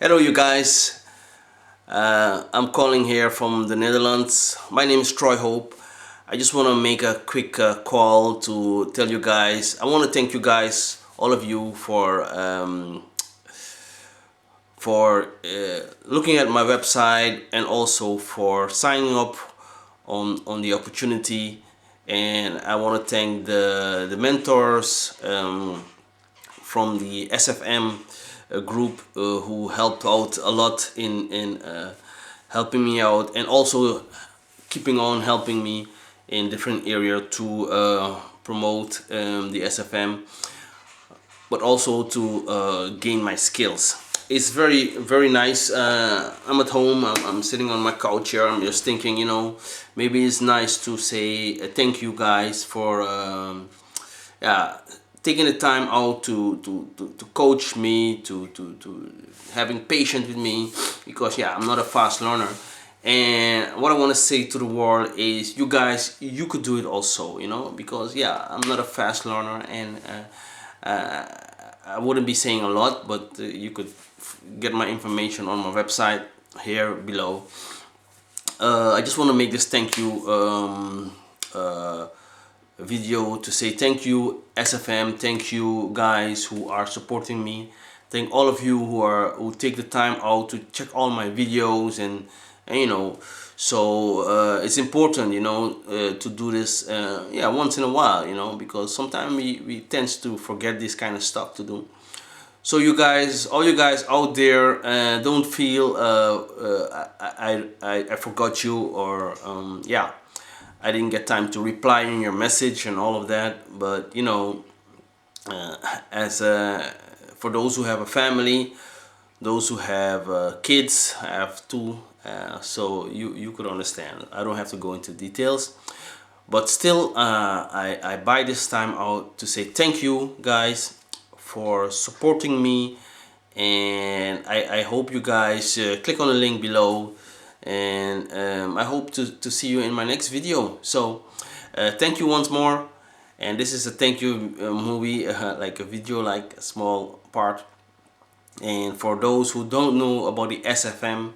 Hello you guys, I'm calling here from the Netherlands. My name is Troy Hope. I just want to make a quick call to tell you guys, I want to thank you guys, all of you, for looking at my website and also for signing up on the opportunity. And I want to thank the mentors from the SFM group who helped out a lot in helping me out, and also keeping on helping me in different area to promote the SFM, but also to gain my skills. It's very nice. I'm at home, I'm sitting on my couch here, I'm just thinking, maybe it's nice to say thank you guys for yeah, taking the time out to coach me, to having patience with me, because I'm not a fast learner. And what I want to say to the world is, you guys, you could do it also, because I'm not a fast learner, and I wouldn't be saying a lot, but you could get my information on my website here below. I just want to make this thank you video to say thank you SFM, thank you guys who are supporting me, thank all of you who take the time out to check all my videos, and so it's important to do this once in a while, because sometimes we tend to forget this kind of stuff to do. So you guys, all you guys out there, don't feel I forgot you, or I didn't get time to reply in your message and all of that. But as for those who have a family, those who have kids, I have two, so you could understand. I don't have to go into details, but still, I buy this time out to say thank you guys for supporting me, and I hope you guys click on the link below, and I hope to see you in my next video. So thank you once more, and this is a thank you movie, like a video, like a small part. And for those who don't know about the SFM,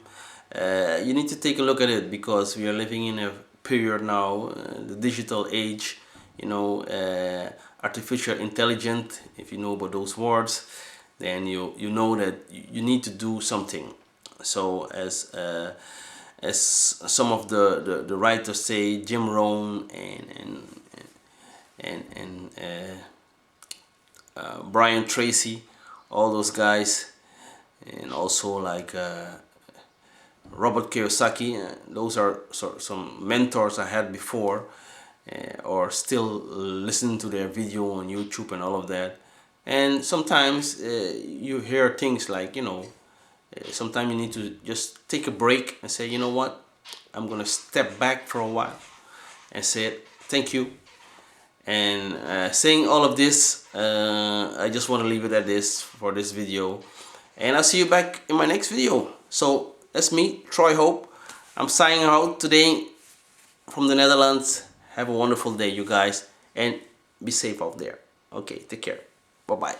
you need to take a look at it, because we are living in a period now, the digital age, artificial intelligence. If you know about those words, then you know that you need to do something. So as some of the writers say, Jim Rohn and Brian Tracy, all those guys, and also like Robert Kiyosaki. Those are some mentors I had before, or still listen to their video on YouTube and all of that. And sometimes you hear things like, sometimes you need to just take a break and say, you know what, I'm gonna step back for a while and say thank you. And saying all of this, I just want to leave it at this for this video, and I'll see you back in my next video. So that's me, Troy Hope. I'm signing out today from the Netherlands. Have a wonderful day, you guys, and be safe out there. Okay, take care. Bye bye.